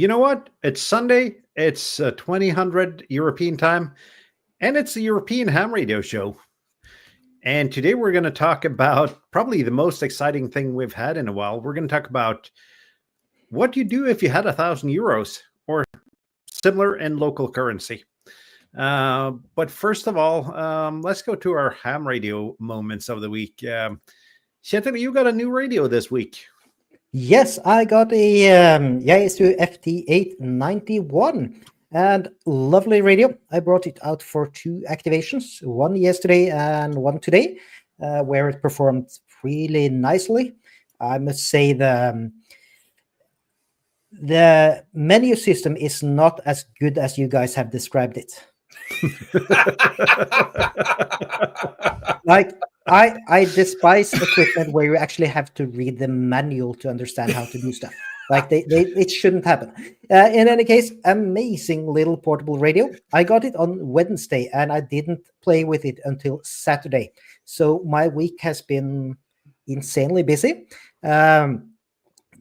You know what? It's Sunday. It's 2000 European time, and it's the European Ham Radio Show. And today we're going to talk about probably the most exciting thing we've had in a while. We're going to talk about what you do if you had €1,000 or similar in local currency. But first of all, let's go to our ham radio moments of the week. Kjetil, you got a new radio this week. Yes, I got a Yaesu FT891 and lovely radio. I brought it out for 2 activations, one yesterday and one today, where it performed really nicely. I must say the menu system is not as good as you guys have described it. Like, I despise equipment where you actually have to read the manual to understand how to do stuff. Like it shouldn't happen. In any case, amazing little portable radio. I got it on Wednesday and I didn't play with it until Saturday. So my week has been insanely busy. But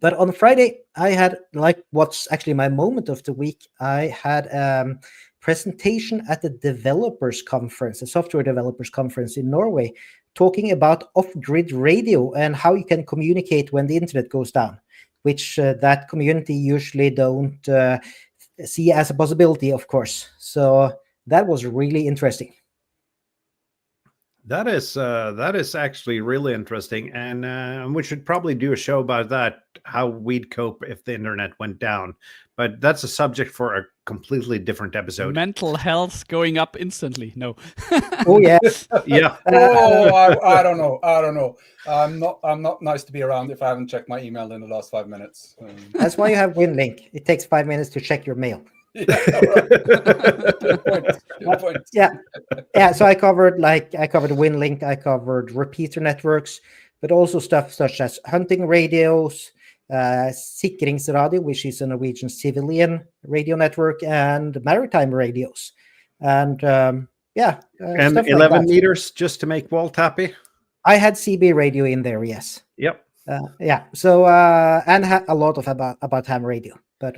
on Friday, I had, like, what's actually my moment of the week. I had presentation at the developers conference, the software developers conference in Norway, talking about off-grid radio and how you can communicate when the internet goes down, which that community usually don't see as a possibility, of course. So that was really interesting. That is actually really interesting, and we should probably do a show about that, how we'd cope if the internet went down. But that's a subject for a completely different episode. Mental health going up instantly. No. Oh yeah, yeah. I don't know. I'm not nice to be around if I haven't checked my email in the last 5 minutes. That's why you have WinLink. It takes 5 minutes to check your mail. Good point. Yeah. So I covered WinLink, I covered repeater networks, but also stuff such as hunting radios, Sikringsradio, which is a Norwegian civilian radio network, and maritime radios, and and 11 like meters just to make Walt happy. I had CB radio in there, yes. Yep. So and a lot of about ham radio, but.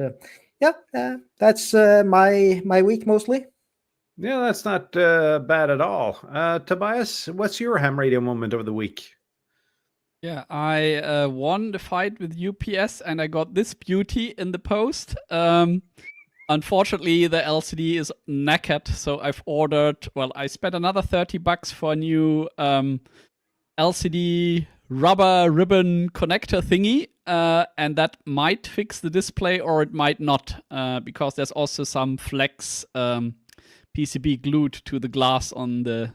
That's my week mostly. Yeah, that's not bad at all. Tobias, what's your ham radio moment of the week? Yeah, I won the fight with UPS and I got this beauty in the post. Unfortunately, the LCD is knackered, so I've ordered, I spent another $30 for a new LCD rubber ribbon connector thingy, and that might fix the display or it might not, because there's also some flex PCB glued to the glass on the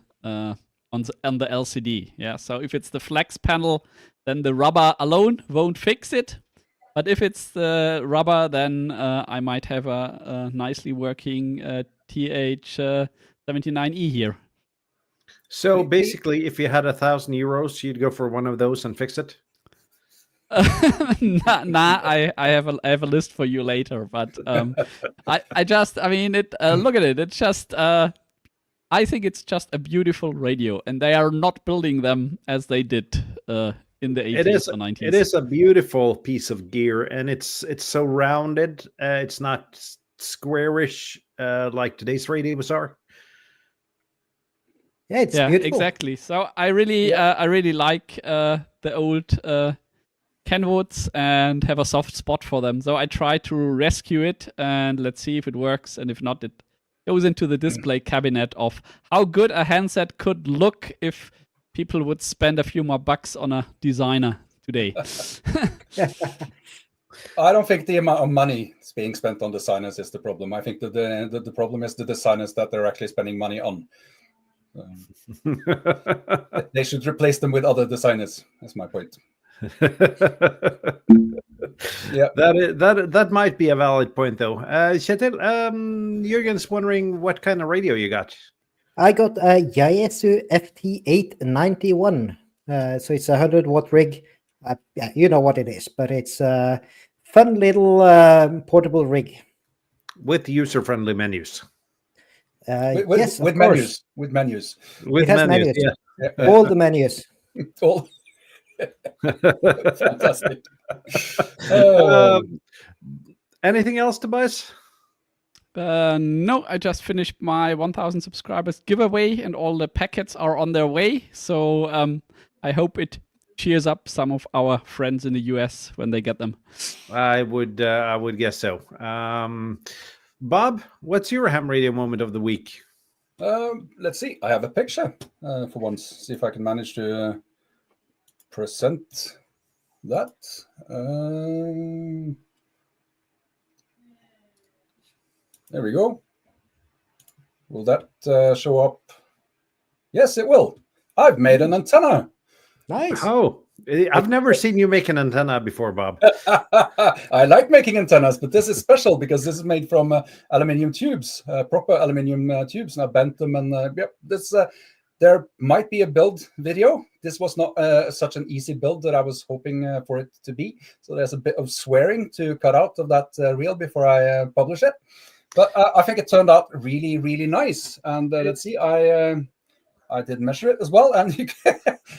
LCD. Yeah, so if it's the flex panel, then the rubber alone won't fix it. But if it's the rubber, then I might have a nicely working TH79E here. So basically, if you had €1,000, you'd go for one of those and fix it. I have a list for you later, but look at it. It's just I think it's just a beautiful radio, and they are not building them as they did in the 80s or 90s. It is a beautiful piece of gear, and it's so rounded. It's not squarish like today's radios are. Yeah, it's beautiful. Exactly. So I really like the old Kenwoods and have a soft spot for them. So I try to rescue it, and let's see if it works. And if not, it goes into the display cabinet of how good a handset could look if people would spend a few more bucks on a designer today. I don't think the amount of money being spent on designers is the problem. I think that the problem is the designers that they're actually spending money on. They should replace them with other designers. That's my point. Yeah, that might be a valid point, though. Kjetil, Jürgen's wondering what kind of radio you got. I got a Yaesu FT891. So it's a 100-watt rig. Yeah, you know what it is, but it's a fun little portable rig with user-friendly menus. Yes, with menus. With menus. It has menus. Yeah. All the menus. All. Fantastic. Anything else, Tobias? No, I just finished my 1,000 subscribers giveaway, and all the packets are on their way. So I hope it cheers up some of our friends in the US when they get them. I would guess so. Bob, what's your ham radio moment of the week? Let's see. I have a picture for once. See if I can manage to present that. There we go. Will that show up? Yes, it will. I've made an antenna. Nice. Oh, I've never seen you make an antenna before, Bob. I like making antennas, but this is special because this is made from aluminium tubes, proper aluminium tubes. And I bent them, and yep, this there might be a build video. This was not such an easy build that I was hoping for it to be. So there's a bit of swearing to cut out of that reel before I publish it. But I think it turned out really, really nice. And let's see, I did measure it as well, and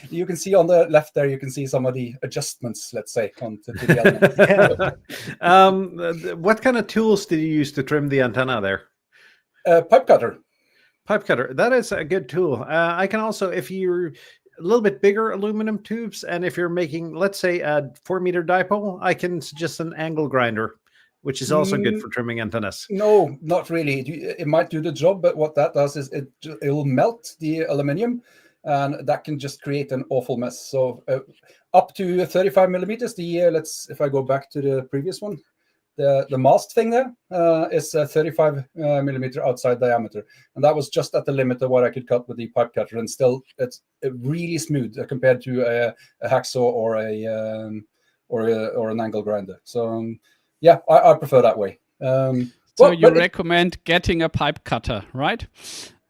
you can see on the left there, you can see some of the adjustments, let's say, onto the element. What kind of tools did you use to trim the antenna there? Pipe cutter. Pipe cutter. That is a good tool. I can also, if you're a little bit bigger aluminum tubes, and if you're making, let's say, a 4-meter dipole, I can suggest an angle grinder, which is also good for trimming antennas. No, not really. It might do the job, but what that does is it will melt the aluminium, and that can just create an awful mess. So up to 35 millimeters. If I go back to the previous one, the mast thing there is 35 millimeter outside diameter, and that was just at the limit of what I could cut with the pipe cutter, and still it's really smooth compared to a hacksaw or an angle grinder. So. Yeah, I prefer that way. So you recommend getting a pipe cutter, right?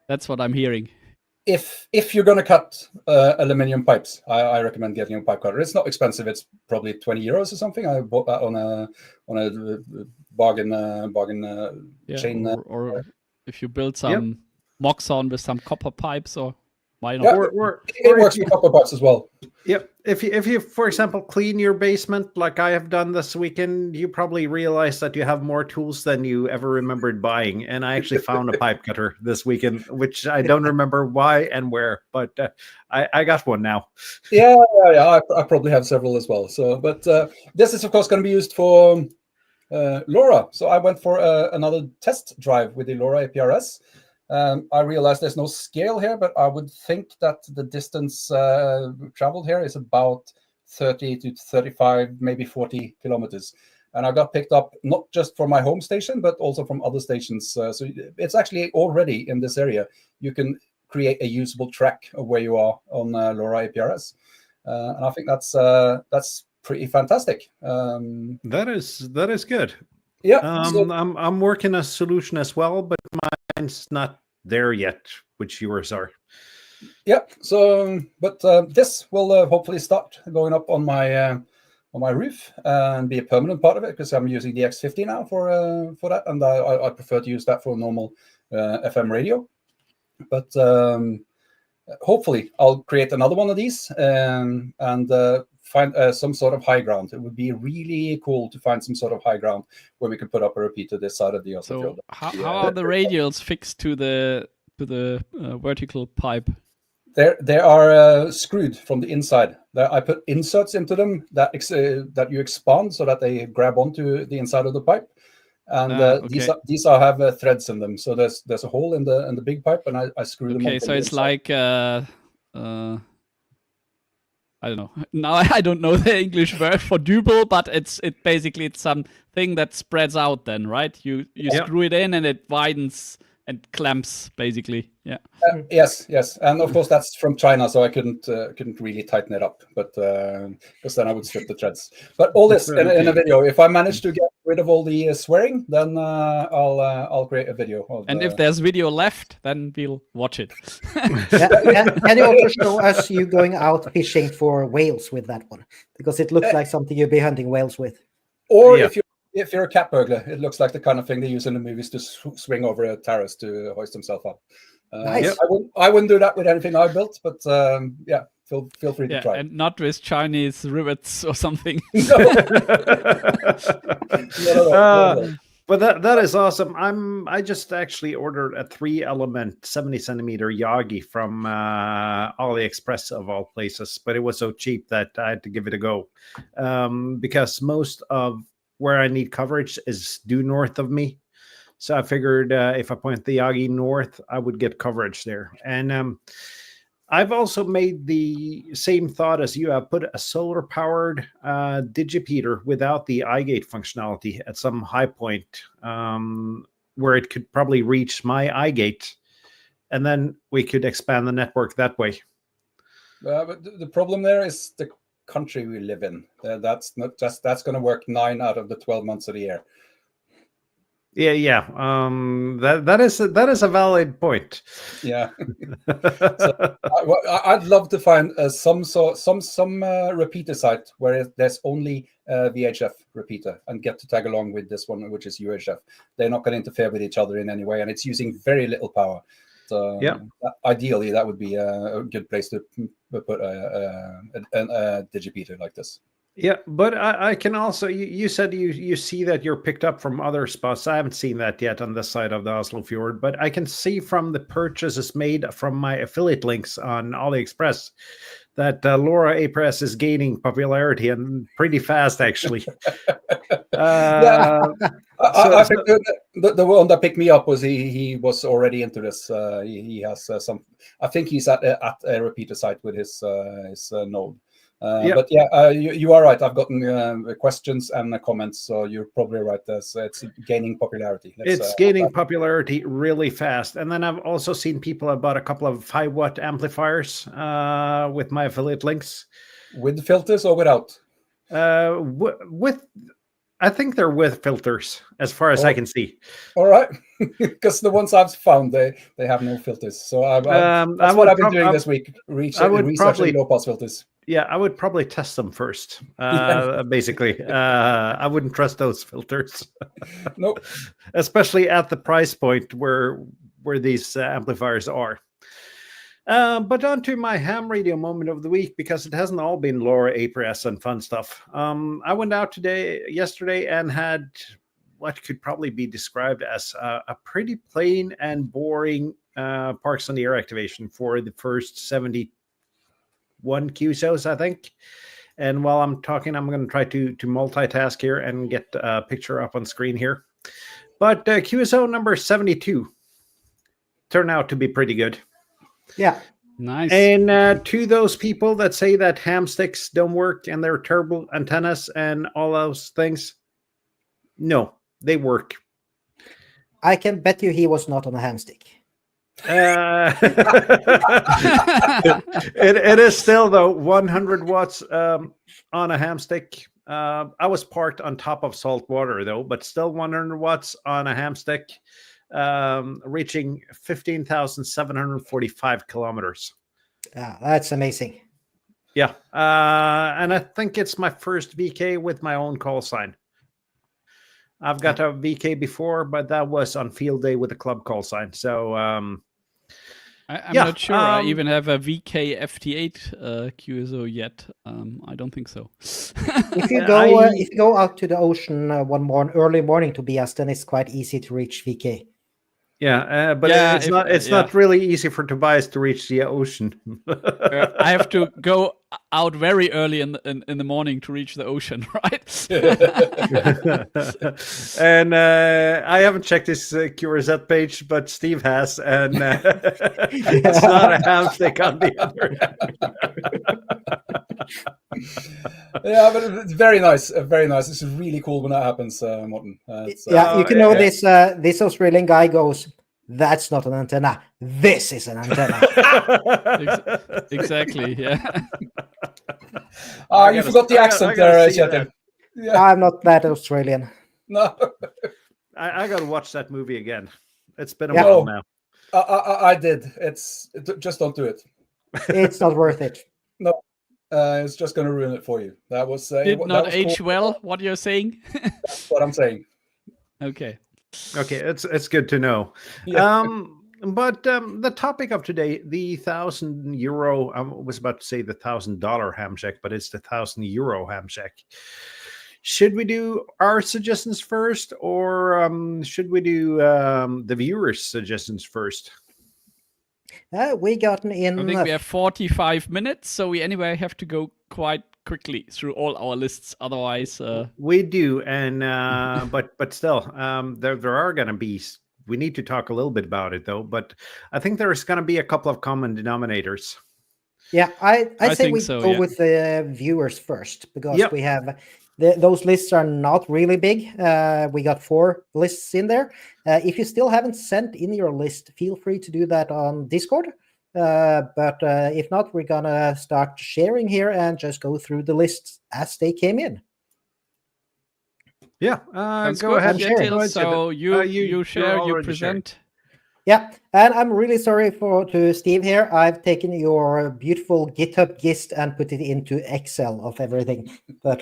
That's what I'm hearing. If you're going to cut aluminium pipes, I recommend getting a pipe cutter. It's not expensive. It's probably 20 euros or something. I bought that on a bargain chain. Or if you build some Moxon with some copper pipes, or why not? Yeah, it works with copper pipes as well. Yep. If you, for example, clean your basement like I have done this weekend, you probably realize that you have more tools than you ever remembered buying. And I actually found a pipe cutter this weekend, which I don't remember why and where, but I got one now. Yeah. I probably have several as well. So, but this is of course going to be used for LoRa. So I went for another test drive with the LoRa TEHRS. I realize there's no scale here, but I would think that the distance traveled here is about 30 to 35, maybe 40 kilometers. And I got picked up not just from my home station, but also from other stations. So it's actually already in this area. You can create a usable track of where you are on LoRa TEHRS. And I think that's pretty fantastic. That is good. Yeah. I'm working a solution as well, but mine's not there yet, which yours are. Yeah. So, but this will hopefully start going up on my roof and be a permanent part of it, because I'm using the X50 now for that, and I prefer to use that for normal FM radio. But hopefully, I'll create another one of these and find some sort of high ground. It would be really cool to find some sort of high ground where we can put up a repeater this side of the Oslo So field. how are the radials fixed to the vertical pipe? They are screwed from the inside. I put inserts into them that you expand so that they grab onto the inside of the pipe. And okay. these have threads in them. So there's a hole in the big pipe, and I screw them. Okay, so it's like I don't know. Now I don't know the English word for duble, but it's basically something that spreads out. Then, right? You screw it in, and it widens and clamps, basically. Yeah. Yes, and of course that's from China, so I couldn't really tighten it up, but because then I would strip the threads. But all this in a video. If I manage to get rid of all the swearing, then I'll create a video. And if there's video left, then we'll watch it. Can you also show us you going out fishing for whales with that one? Because it looks like something you'd be hunting whales with. Or if you're a cat burglar, it looks like the kind of thing they use in the movies to swing over a terrace to hoist himself up. Nice. I wouldn't do that with anything I built, but feel free to Yeah, try. and not with Chinese rivets or something. No. No. But that is awesome. I just actually ordered a 3-element 70-centimeter Yagi from AliExpress of all places, but it was so cheap that I had to give it a go, because most of where I need coverage is due north of me. So I figured if I point the Yagi north, I would get coverage there. And I've also made the same thought as you. I've put a solar-powered digipeater without the iGate functionality at some high point where it could probably reach my iGate, and then we could expand the network that way. But the problem there is the country we live in. That's going to work 9 out of the 12 months of the year. Yeah. That is a valid point. Yeah. So, I'd love to find some repeater site where there's only VHF repeater and get to tag along with this one, which is UHF. They're not going to interfere with each other in any way, and it's using very little power. So yeah, ideally that would be a good place to put a digipeater like this. Yeah, but I can also, you said you see that you're picked up from other spots. I haven't seen that yet on this side of the Oslo Fjord, but I can see from the purchases made from my affiliate links on AliExpress that LoRa APRS is gaining popularity, and pretty fast, actually. I think the one that picked me up was he was already into this. He has some. I think he's at a repeater site with his node. But yeah, you are right. I've gotten questions and comments, so you're probably right. It's gaining popularity. It's gaining popularity really fast. And then I've also seen people have bought a couple of 5-watt amplifiers with my affiliate links. With filters or without? With, I think they're with filters, as far as I can see. All right, because the ones I've found, they have no filters. So that's what I've been doing this week, researching low-pass filters. Yeah, I would probably test them first. Basically, I wouldn't trust those filters. Nope. Especially at the price point where these amplifiers are. But on to my ham radio moment of the week, because it hasn't all been LoRa APRS and fun stuff. I went out yesterday and had what could probably be described as a pretty plain and boring Parks on the Air activation for the first 71 QSOs, I think. And while I'm talking, I'm going to try to multitask here and get a picture up on screen here. But QSO number 72 turned out to be pretty good. Yeah. Nice. And to those people that say that ham sticks don't work and they're terrible antennas and all those things, no, they work. I can bet you he was not on a ham stick. It is still, though, 100 watts on a ham stick. I was parked on top of salt water, though, but still 100 watts on a ham stick, reaching 15,745 kilometers. That's amazing. Yeah. And I think it's my first VK with my own call sign. I've got a VK before, but that was on field day with a club call sign. So I'm not sure I even have a VK FT8 QSO yet. I don't think so. If you go out to the ocean early morning to Bias, then it's quite easy to reach VK. Yeah, but it's not really easy for Tobias to reach the ocean. I have to go out very early in the morning to reach the ocean, right? And I haven't checked his QRZ page, but Steve has, and it's not a ham stick on the other end. Yeah, but it's very nice. Very nice. It's really cool when that happens, Morten. You can know this Australian guy goes, "That's not an antenna. This is an antenna." Exactly. Yeah. You forgot the accent there, Kjetil. Yeah. I'm not that Australian. No. I got to watch that movie again. It's been a while now. I did. Just don't do it. It's not worth it. No. It's just going to ruin it for you. That was did not age well. What you're saying? That's what I'm saying. Okay, it's good to know. Yeah. But the topic of today, the €1,000, I was about to say the $1,000 ham shack, but it's the €1,000 ham shack. Should we do our suggestions first, or should we do the viewers' suggestions first? We gotten in. I think we have 45 minutes, so we anyway have to go quite quickly through all our lists. Otherwise, we do, and but still, there are going to be. We need to talk a little bit about it, though. But I think there's going to be a couple of common denominators. Yeah, I say we so, go yeah. with the viewers first, because Yep. we have those lists are not really big. We got 4 lists in there. If you still haven't sent in your list, feel free to do that on Discord. But if not, we're gonna start sharing here and just go through the lists as they came in. Yeah, sounds go good. ahead. share. Kjetil. So you share, you already present. Yeah, and I'm really sorry to Steve here. I've taken your beautiful GitHub gist and put it into Excel of everything, but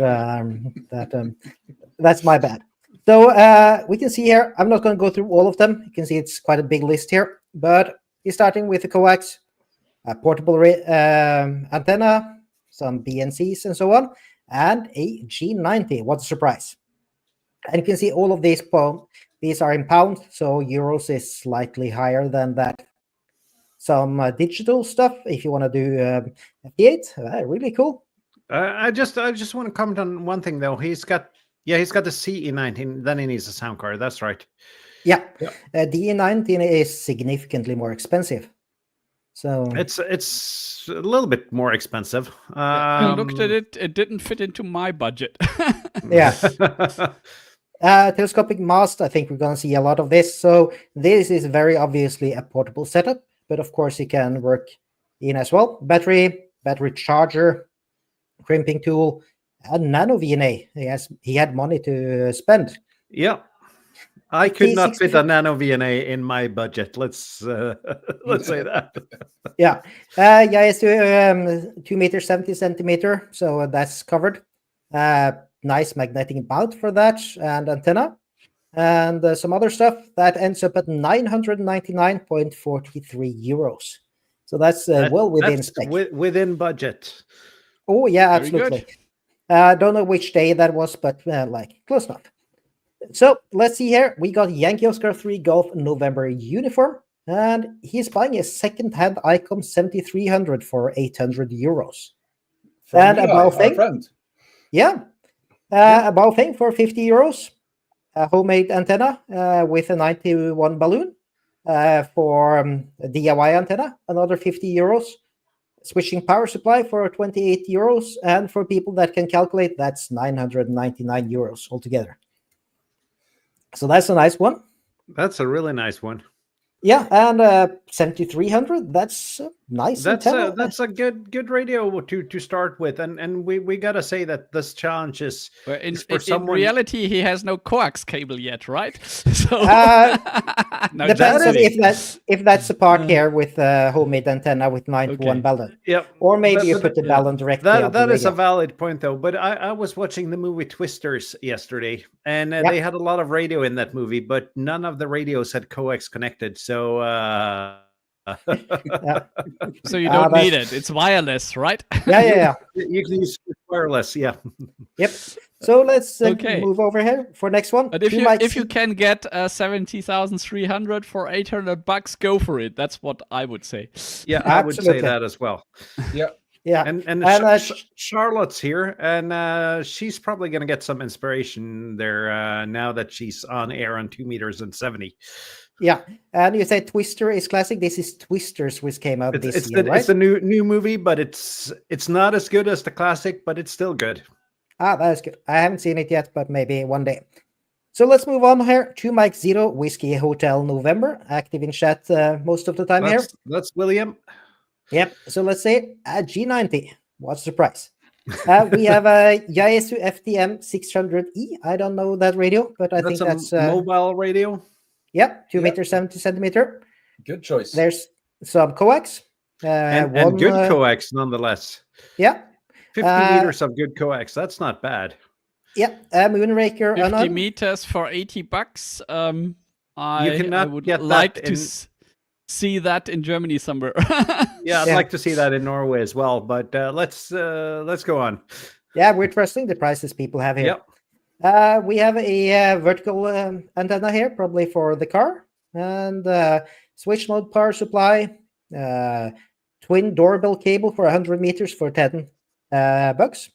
that's my bad. So we can see here. I'm not going to go through all of them. You can see it's quite a big list here, but he's starting with the coax, a portable antenna, some BNCs and so on, and a G90. What a surprise! And you can see all of these are in pounds, so euros is slightly higher than that. Some digital stuff, if you want to do FT8, really cool. I just want to comment on one thing, though. He's got the CE19. Then he needs a sound card. That's right. Yeah, DE19 is significantly more expensive. So it's a little bit more expensive. I looked at it; it didn't fit into my budget. yeah. Telescopic mast, I think we're going to see a lot of this. So this is very obviously a portable setup, but of course it can work in as well. Battery charger, crimping tool, and nano VNA. He had money to spend. Yeah, I could not fit a nano VNA in my budget. Let's say that. Yeah, it's 2 meters 70 centimeter, so that's covered. Nice magnetic mount for that, and antenna, and some other stuff that ends up at €999.43. So that's well within spec. Within budget. Oh yeah, Very absolutely. good. Don't know which day that was, but like close enough. So let's see here. We got Yankee Oscar 3 Golf November uniform, and he's buying a second-hand Icom 7300 for €800. And a Baofeng. Yeah. A Baofeng for €50, a homemade antenna with a 91 balloon for a DIY antenna, another €50, switching power supply for €28, and for people that can calculate, that's €999 altogether. So that's a nice one. That's a really nice one. Yeah, and 7300. That's nice. That's a good radio to start with, and we gotta say that this challenge is In someone. reality, he has no coax cable yet, right? So no, depends on just if that's a part here with homemade antenna with 91 balun. Yeah, Or maybe you put the balun directly. That is a valid point, though. But I was watching the movie Twisters yesterday, and they had a lot of radio in that movie, but none of the radios had coax connected. So so you don't need it. It's wireless, right? Yeah. You can use wireless. Yeah. Yep. So let's move over here for next one. But if you can get 70,300 for $800, go for it. That's what I would say. Yeah, I would say that as well. Yeah. Yeah. And Charlotte's here, and she's probably going to get some inspiration there now that she's on air on 2 meters and 70. Yeah, and you said Twister is classic. This is Twisters, which came out this year, right? It's a new movie, but it's not as good as the classic, but it's still good. That is good. I haven't seen it yet, but maybe one day. So let's move on here. 2 Mike 0 Whiskey Hotel November, active in chat most of the time here. That's William. Yep. So let's say a G90. What's the price? We have a Yaesu FTM 600E. I don't know that radio, but I think that's a mobile radio. Yep, 2 meters 70 centimeter. Good choice. There's some coax. And good coax nonetheless. Yeah. 50 meters of good coax. That's not bad. Yeah, Moonraker. 50 meters for $80. You cannot I would get like that to. see that in Germany somewhere. Yeah, I'd Yeah. like to see that in Norway as well. But let's go on. Yeah, we're trusting the prices people have here. Yep. We have a vertical antenna here, probably for the car, and switch mode power supply, twin doorbell cable for 100 meters for 10 bucks,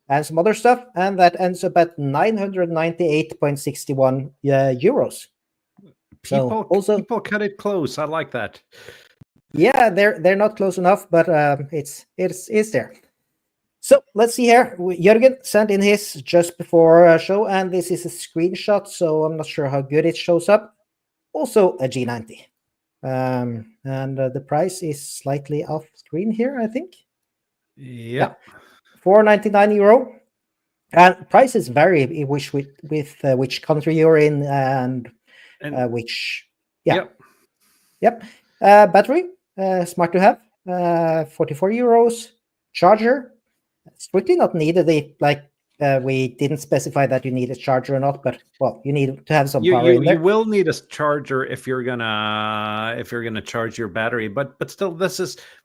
and some other stuff, and that ends up at 998.61 euros. So also, People cut it close. I like that. yeah, they're not close enough, but it's there. So let's see here. Jürgen sent in his just before show, and this is a screenshot, so I'm not sure how good it shows up. Also a G90, and the price is slightly off screen here, I think. Yeah. 499 euro. And prices vary with which country you're in and which. Yeah. Yep. Battery, smart to have. 44 euros. Charger, strictly not needed. We didn't specify that you need a charger or not, but well, you need to have some power in there. You will need a charger if you're gonna charge your battery, but still,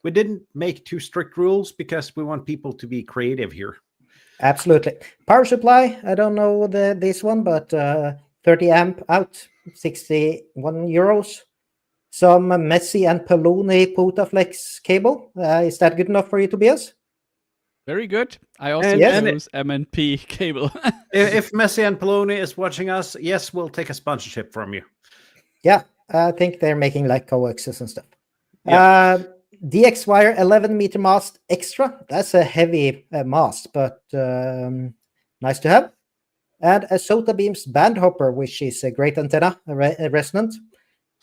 we didn't make too strict rules because we want people to be creative here. Absolutely. Power supply, I don't know this one, but 30 amp out, 61 euros. Some Messi and Poloni Potaflex cable. Is that good enough for you, Tobias? Very good. I also use MNP cable. If Messi and Poloni is watching us, yes, we'll take a sponsorship from you. Yeah, I think they're making like coaxes and stuff. Yeah. DX wire 11 meter mast extra. That's a heavy mast, but nice to have. And a Sota Beams band hopper, which is a great antenna, a resonant.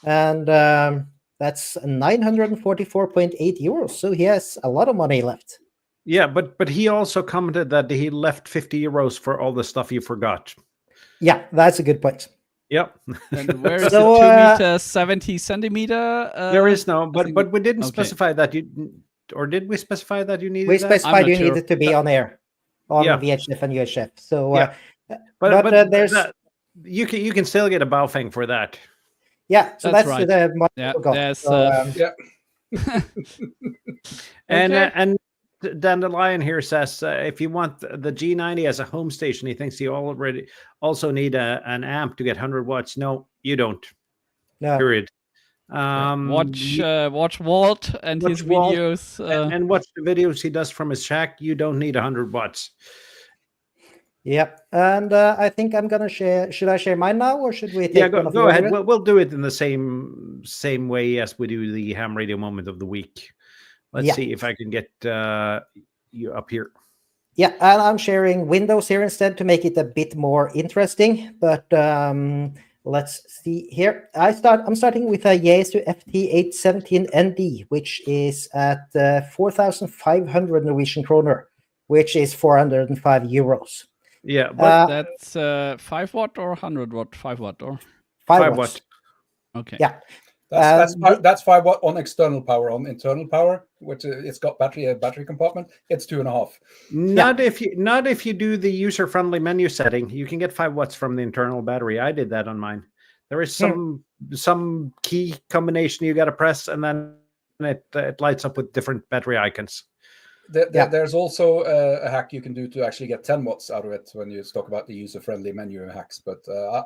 And that's 944.8 euros. So he has a lot of money left. Yeah, but he also commented that he left 50 euros for all the stuff you forgot. Yeah, that's a good point. Yep. And where is the 2 meter 70 centimeter? There is no, but we didn't specify that or did we specify that you needed? We specified you sure. needed to be on air on VHF and UHF. So, but there's you can still get a Baofeng for that. Yeah, so that's right. the money yeah, we got. there's, So, And Dandelion here says if you want the G90 as a home station, he thinks you also need an amp to get 100 watts. No, you don't. No. Period. Watch Walt and his videos. And watch the videos he does from his shack. You don't need 100 watts. Yep. And I think I'm going to share. Should I share mine now or should we take go ahead. We'll do it in the same way as we do the ham radio moment of the week. Let's see if I can get you up here. Yeah, and I'm sharing Windows here instead to make it a bit more interesting. But let's see here. I'm starting with a Yaesu FT817ND, which is at 4,500 Norwegian kroner, which is 405 euros. Yeah, but that's 5 watt or 100 watt? 5 watt or 5 watt. Okay. Yeah. That's 5 watt on external power. On internal power, which it's got a battery compartment, it's 2.5. Not if you do the user-friendly menu setting. You can get 5 watts from the internal battery. I did that on mine. There is some key combination you got to press, and then it lights up with different battery icons. There's also a hack you can do to actually get 10 watts out of it when you talk about the user-friendly menu hacks. But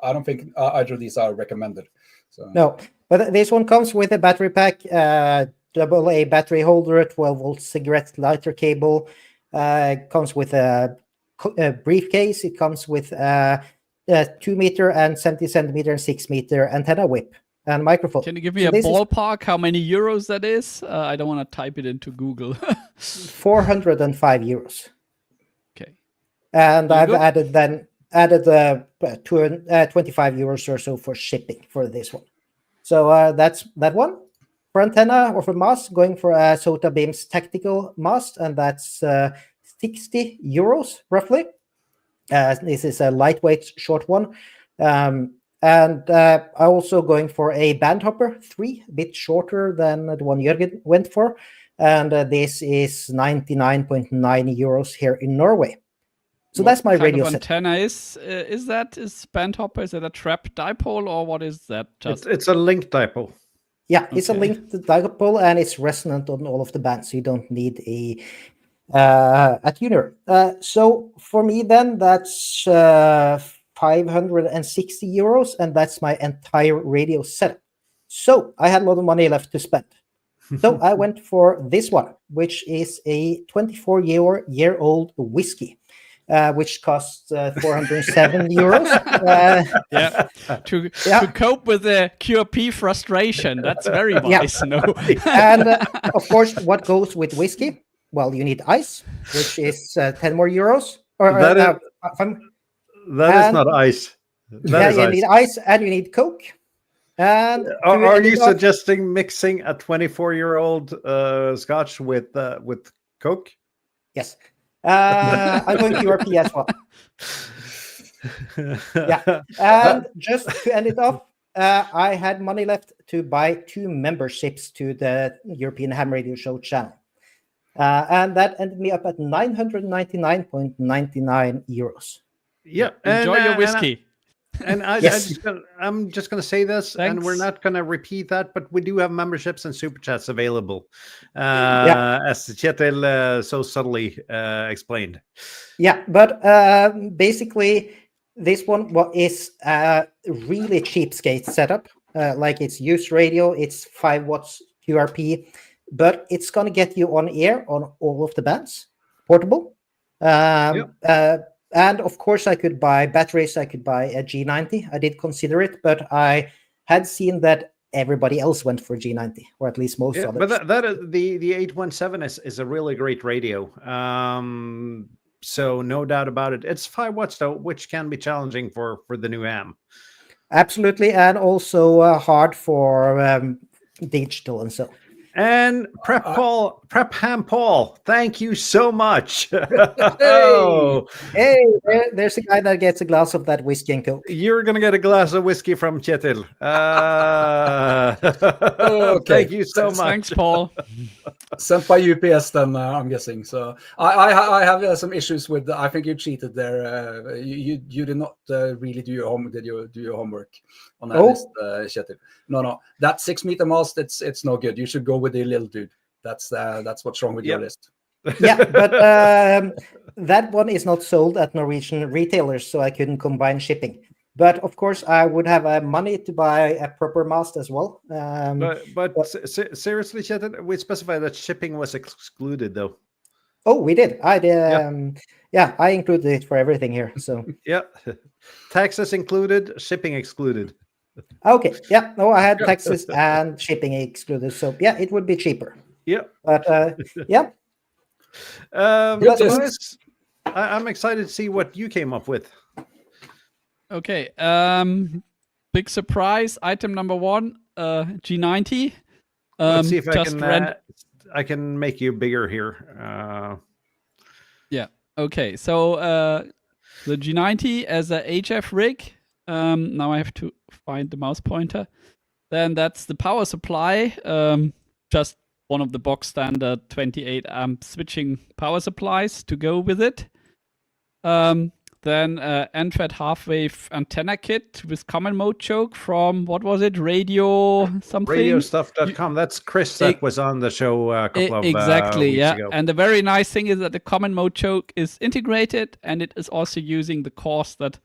I don't think either of these are recommended. So. No, but this one comes with a battery pack, AA battery holder, 12-volt cigarette lighter cable. Comes with a briefcase. It comes with a 2 meter and 70 centimeter and 6 meter antenna whip and microphone. Can you give me a ballpark how many euros that is? I don't want to type it into Google. 405 euros. Okay. And I've added 25 euros or so for shipping for this one. So that's that one. For antenna or for mast, going for a Sota Beams tactical mast, and that's 60 euros roughly. This is a lightweight short one. And I'm also going for a band hopper 3, a bit shorter than the one Jürgen went for. And this is 99.9 euros here in Norway. So that's my radio set. Antenna is band hopper? Is it a trap dipole or what is that? It's a link dipole. Yeah, it's a Okay. linked dipole and it's resonant on all of the bands. So you don't need a tuner. So for me, then that's 560 euros, and that's my entire radio setup. So I had a lot of money left to spend. So I went for this one, which is a 24-year-old whiskey, which costs 407 euros. Yeah. To Yeah. to cope with the QRP frustration. That's very Yeah. wise. No. And of course, what goes with whiskey? Well, you need ice, which is 10 more euros. Or That is- That is And- not ice. That yeah, is you ice. need ice and you need Coke. And Are end you it off- suggesting mixing a 24-year-old Scotch with Coke? Yes. I'm going QRP as well. Yeah. And just to end it off, I had money left to buy 2 memberships to the European Ham Radio Show channel. And that ended me up at 999.99 euros. Yeah. Enjoy your whiskey. Yes. I'm just going to say this, and we're Thanks. not going to repeat that, but we do have memberships and super chats available, as Kjetil so subtly explained. Yeah, but basically, this one is a really cheapskate setup. Like it's used radio, it's 5 watts QRP, but it's going to get you on air on all of the bands, portable. And of course, I could buy batteries. I could buy a G90. I did consider it, but I had seen that everybody else went for G90, or at least most Yeah, others. but that is the 817 is a really great radio. So no doubt about it. It's 5 watts though, which can be challenging for the new ham. Absolutely, and also hard for digital and so. And Prep Ham Paul, thank you so much. Oh, Hey, there's a guy that gets a glass of that whiskey and Coke. you're gonna get a glass of whiskey from Kjetil. Okay. Thank you so much. Thanks, Paul. Sent by UPS, then I'm guessing. So I have some issues with. I think you cheated there. You did not really do your homework on that list, Kjetil. No. That 6-meter mast, it's no good. You should go with the little dude. That's what's wrong with your list. Yeah, but that one is not sold at Norwegian retailers, so I couldn't combine shipping. But of course, I would have money to buy a proper mast as well. Seriously, Kjetil, we specified that shipping was excluded, though. Oh, we did. I did. Yeah, I included it for everything here. So yeah, taxes included, shipping excluded. Okay. Yeah. No, I had taxes and shipping excluded. So yeah, it would be cheaper. Yeah. But yeah. Boys, I'm excited to see what you came up with. Okay. Big surprise. Item number 1, G90. Let's see if I can make you bigger here. Yeah. Okay. So the G90 as a HF rig. Now I have to find the mouse pointer. Then that's the power supply. Just one of the box standard 28 amp switching power supplies to go with it. Then NFET half-wave antenna kit with common mode choke from, what was it, Radio something? Radiostuff.com. That's Chris that was on the show a couple of exactly, weeks yeah. ago. And the very nice thing is that the common mode choke is integrated, and it is also using the cores that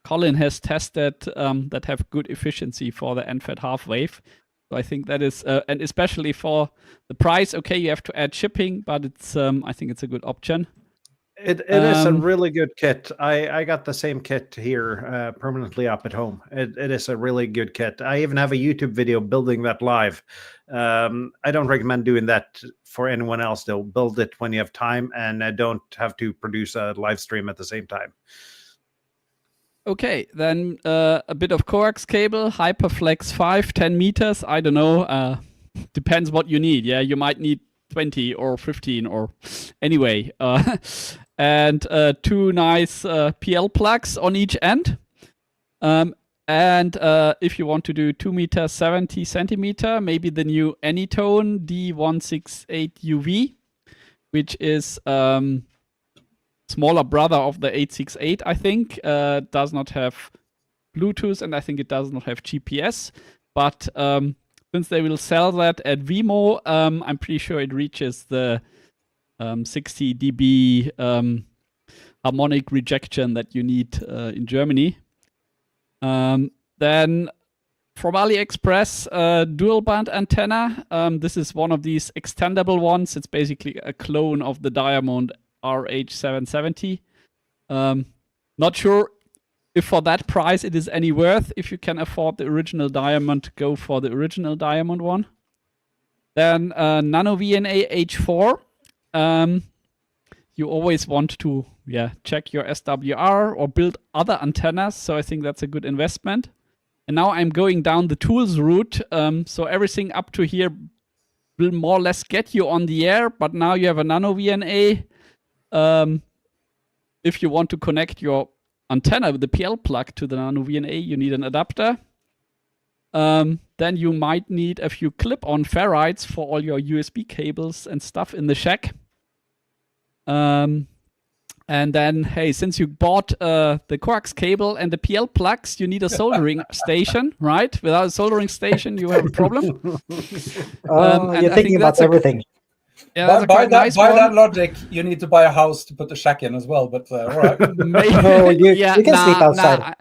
Colin has tested that have good efficiency for the NFET half-wave. So I think that is, and especially for the price, okay, you have to add shipping, but it's I think it's a good option. It is a really good kit. I got the same kit here permanently up at home. It is a really good kit. I even have a YouTube video building that live. I don't recommend doing that for anyone else, though. Build it when you have time and don't have to produce a live stream at the same time. Okay, then a bit of coax cable, Hyperflex 5, 10 meters. I don't know. Depends what you need. Yeah, you might need 20 or 15 or anyway. And 2 nice PL plugs on each end. And if you want to do 2 meter, 70 centimeter, maybe the new Anytone D168 UV, which is smaller brother of the 868, I think. Does not have Bluetooth, and I think it does not have GPS. But the since they will sell that at Vimo, I'm pretty sure it reaches the 60 dB harmonic rejection that you need in Germany. Then from AliExpress, dual band antenna. This is one of these extendable ones. It's basically a clone of the Diamond RH770. Not sure if for that price it is any worth. If you can afford the original Diamond, go for the original Diamond one. Then Nano VNA H4. You always want to check your SWR or build other antennas. So I think that's a good investment. And now I'm going down the tools route. So everything up to here will more or less get you on the air. But now you have a Nano VNA. If you want to connect your antenna with the PL plug to the Nano VNA, you need an adapter. Then you might need a few clip-on ferrites for all your USB cables and stuff in the shack. And then, hey, since you bought the coax cable and the PL plugs, you need a soldering station, right? Without a soldering station, you have a problem. You're thinking about everything. Yeah, by that logic, you need to buy a house to put the shack in as well. But all right, you can sleep outside.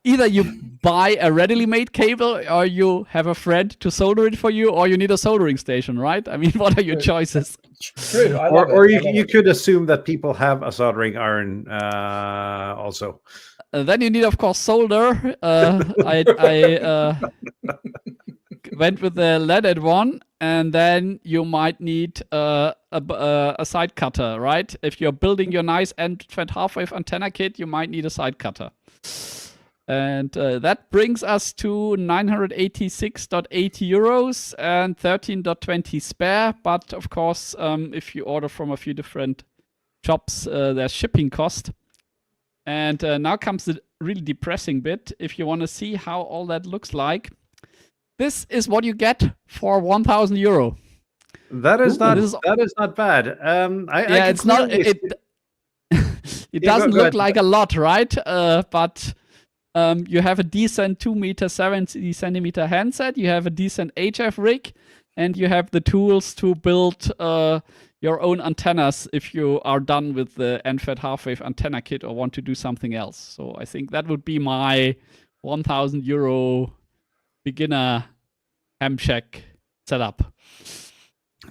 Either you buy a readily made cable, or you have a friend to solder it for you, or you need a soldering station, right? I mean, what are your choices? True. Or you could assume that people have a soldering iron also. Then you need, of course, solder. I went with the leaded one, and then you might need a side cutter, right? If you're building your nice end-fed half-wave antenna kit, you might need a side cutter. And that brings us to 986.80 euros and 13.20 spare. But of course, if you order from a few different shops, there's shipping cost. And now comes the really depressing bit. If you want to see how all that looks like, this is what you get for 1,000 euro. That is not bad. It's not. It doesn't look like a lot, right? But you have a decent 2 m 70 centimeter handset. You have a decent HF rig, and you have the tools to build your own antennas if you are done with the end-fed half-wave antenna kit or want to do something else. So I think that would be my 1,000 euro beginner ham shack setup.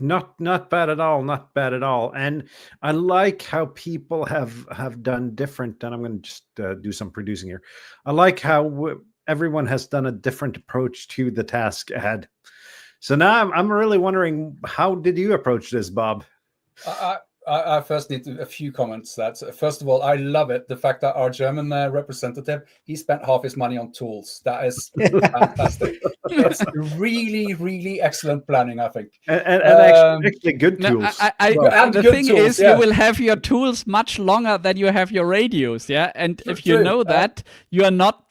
Not bad at all. Not bad at all. And I like how people have done different. And I'm going to just do some producing here. I like how everyone has done a different approach to the task ahead. So now I'm really wondering, how did you approach this, Bob? I first need a few comments. First of all, I love it. The fact that our German representative, he spent half his money on tools. That is fantastic. It's really, really excellent planning, I think. And actually good tools. The thing is, you will have your tools much longer than you have your radios, yeah? And if you know that, you are not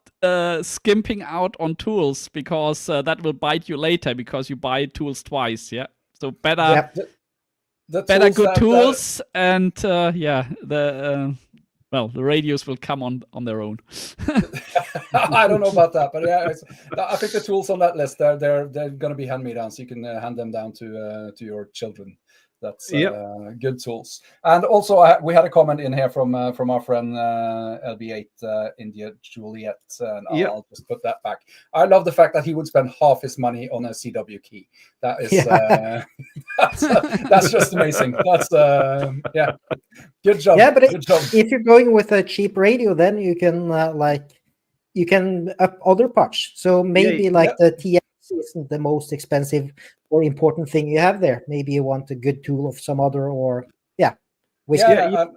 skimping out on tools, because that will bite you later because you buy tools twice, yeah? So better... Better good tools, and the radios will come on their own. I don't know about that, but yeah, I think the tools on that list they're going to be hand-me-downs. You can hand them down to your children. That's good tools. And also, we had a comment in here from our friend LB8 India Juliet, and I'll just put that back. I love the fact that he would spend half his money on a CW key. That is that's just amazing. That's good job. Yeah, but if you're going with a cheap radio, then you can you can up other parts. So maybe the TEHRS isn't the most expensive or important thing you have there. Maybe you want a good tool of some other, or whiskey. I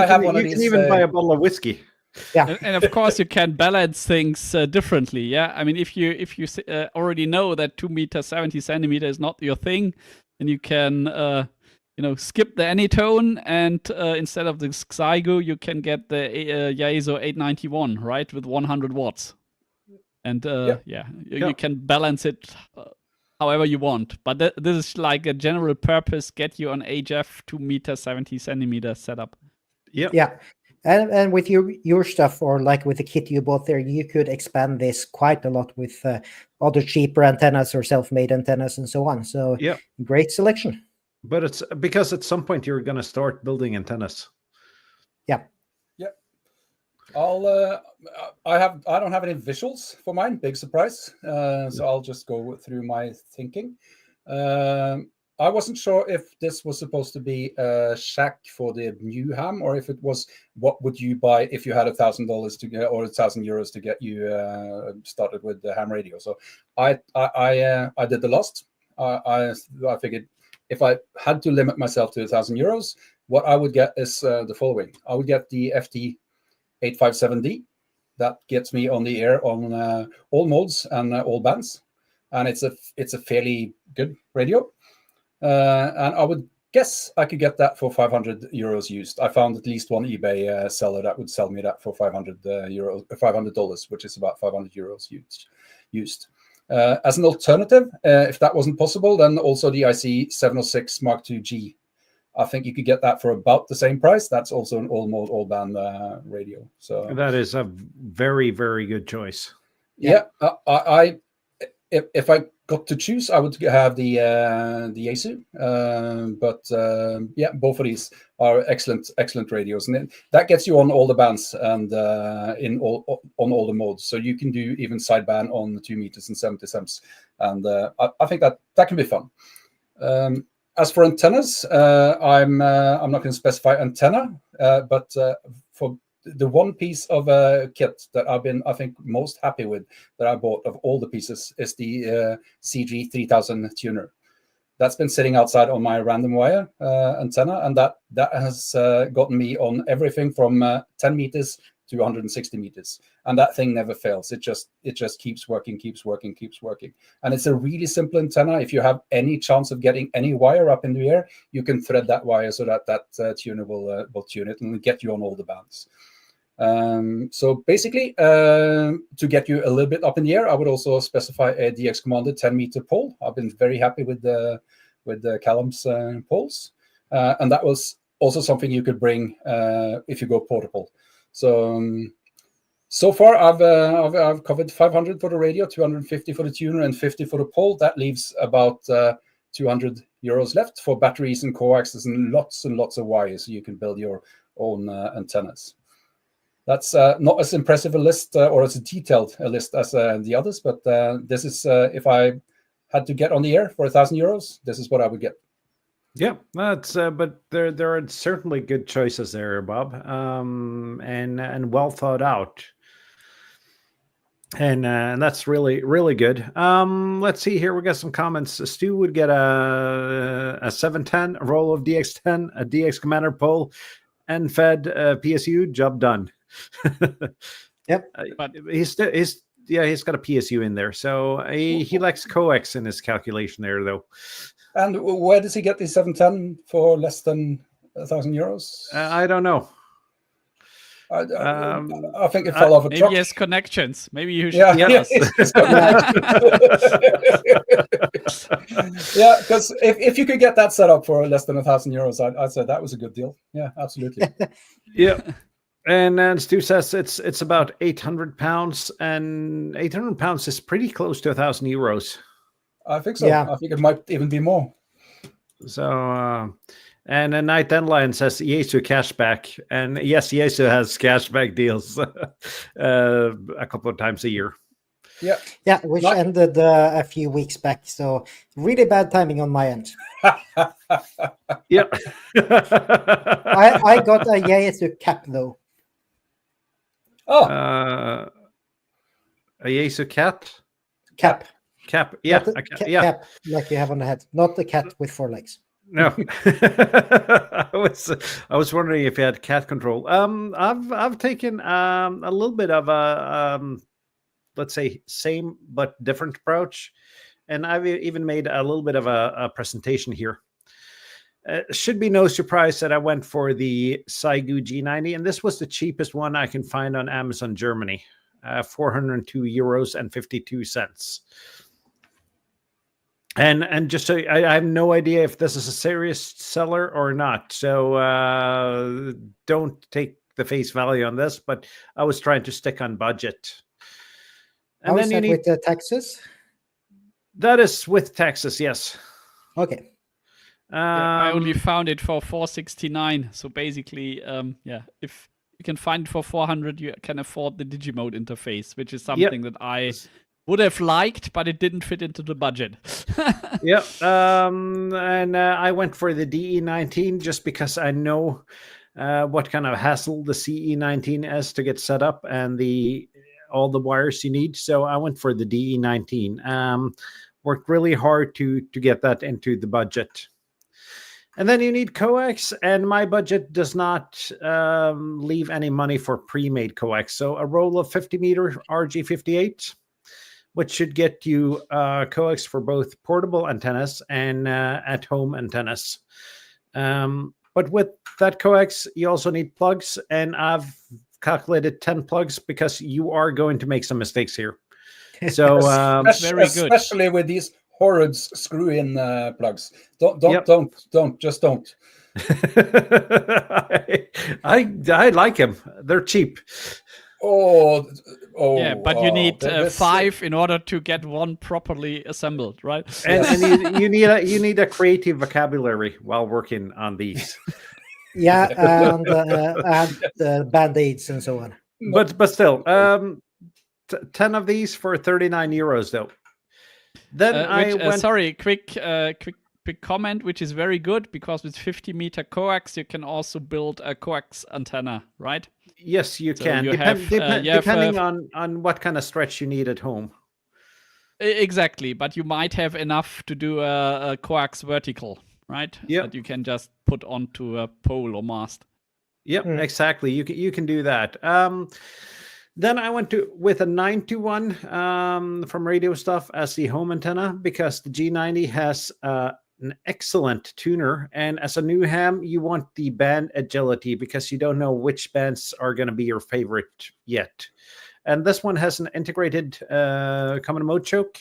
have one of these. You can even buy a bottle of whiskey. Yeah, and of course you can balance things differently. Yeah, I mean, if you already know that 2 m 70 centimeter is not your thing, then you can skip the Anytone, and instead of the Xiegu, you can get the Yaesu 891, right, with 100 watts. And you can balance it however you want. But this is like a general purpose, get you an HF 2 m 70 centimeter setup. Yeah. And with your stuff, or like with the kit you bought there, you could expand this quite a lot with other cheaper antennas or self-made antennas and so on. So Yeah. great selection. But it's because at some point you're going to start building antennas. Yeah. I don't have any visuals for mine. Big surprise. So I'll just go through my thinking. I wasn't sure if this was supposed to be a shack for the new ham, or if it was what would you buy if you had $1,000 to get, or €1,000 to get you started with the ham radio. So I did the last. I figured if I had to limit myself to €1,000, what I would get is the following. I would get the FT 857D. That gets me on the air on all modes and all bands, and it's a fairly good radio. And I would guess I could get that for €500 used. I found at least one eBay seller that would sell me that for $500, which is about €500 used. As an alternative, if that wasn't possible, then also the IC 706 Mark II G. I think you could get that for about the same price. That's also an all mode, all band radio. So that is a very, very good choice. Yeah, if I got to choose, I would have the Yaesu. But yeah, both of these are excellent radios, and that gets you on all the bands and on all the modes. So you can do even sideband on 2 meters and 70 cents, and I think that can be fun. As for antennas, I'm not going to specify antenna, but for the one piece of a kit that I've been, I think, most happy with that I bought of all the pieces is the CG 3000 tuner. That's been sitting outside on my random wire antenna, and that has gotten me on everything from 10 meters to 160 meters, and that thing never fails. It just keeps working, and it's a really simple antenna. If you have any chance of getting any wire up in the air, you can thread that wire so that tuner will tune it and get you on all the bands. So basically, to get you a little bit up in the air, I would also specify a DX Commander 10-meter pole. I've been very happy with the Callum's poles, and that was also something you could bring if you go portable. So far, I've covered 500 for the radio, 250 for the tuner, and 50 for the pole. That leaves about €200 left for batteries and coaxes and lots of wires, so you can build your own antennas. That's not as impressive a list or as detailed a list as the others, but this is if I had to get on the air for €1,000, this is what I would get. Yeah, that's but there are certainly good choices there, Bob, and well thought out, and that's really good. Let's see here. We got some comments. Stu would get a 710, a roll of DX10, a DX Commander pole, and fed PSU. Job done. Yep. But he's got a PSU in there, so he likes coax in his calculation there, though. And where does he get the 710 for less than €1,000? I don't know. I think it fell off a truck. maybe he has connections. Maybe you should. Yeah, Yes. Yeah, because if you could get that set up for less than €1,000, I'd say that was a good deal. Yeah, absolutely. Yeah. And then Stu says it's about 800 pounds, and 800 pounds is pretty close to €1,000. I think so. Yeah. I think it might even be more. So, and then Night Endline says Yaesu cashback, and yes, Yaesu has cashback deals a couple of times a year. Yeah. Yeah, which ended a few weeks back. So really bad timing on my end. Yeah. I got a Yaesu cap though. Oh, A Yaesu cat? Cap. Cap. Yeah. Not the Yeah. cap like you have on the head. Not the cat with 4 legs. No. I was wondering if you had cat control. I've taken a little bit of a let's say same but different approach, and I've even made a little bit of a presentation here. Should be no surprise that I went for the Saigu G90, and this was the cheapest one I can find on Amazon Germany, €402.52. And just so I have no idea if this is a serious seller or not, so don't take the face value on this, but I was trying to stick on budget. And How then is you that need with the taxes? that is with taxes, yes. Okay. I only Um, found it for 469. So basically, if you can find it for 400, you can afford the Digimode interface, which is something that I would have liked, but it didn't fit into the budget. yeah. And I went for the DE19 just because I know what kind of hassle the CE19 is to get set up and all the wires you need. So I went for the DE19. Worked really hard to get that into the budget. And then you need coax, and my budget does not leave any money for pre-made coax. So a roll of 50-meter RG58, which should get you coax for both portable antennas and at-home antennas. But with that coax, you also need plugs, and I've calculated 10 plugs because you are going to make some mistakes here. So very good. Especially with these horrid screw-in plugs. Don't, just don't. I like them. They're cheap. Yeah, but you need 5 in order to get one properly assembled, right? And you need a creative vocabulary while working on these. Yeah, and band-aids and so on. But still, 10 of these for 39 euros though. Then sorry, quick comment, which is very good because with 50-meter coax, you can also build a coax antenna, right? Yes, you can. Depending on what kind of stretch you need at home. Exactly, but you might have enough to do a coax vertical, right? Yeah. That you can just put onto a pole or mast. Yep, exactly. You can do that. Then I went with a 9-to-1 from Radio Stuff as the home antenna because the G90 has an excellent tuner. And as a new ham, you want the band agility because you don't know which bands are going to be your favorite yet. And this one has an integrated common mode choke.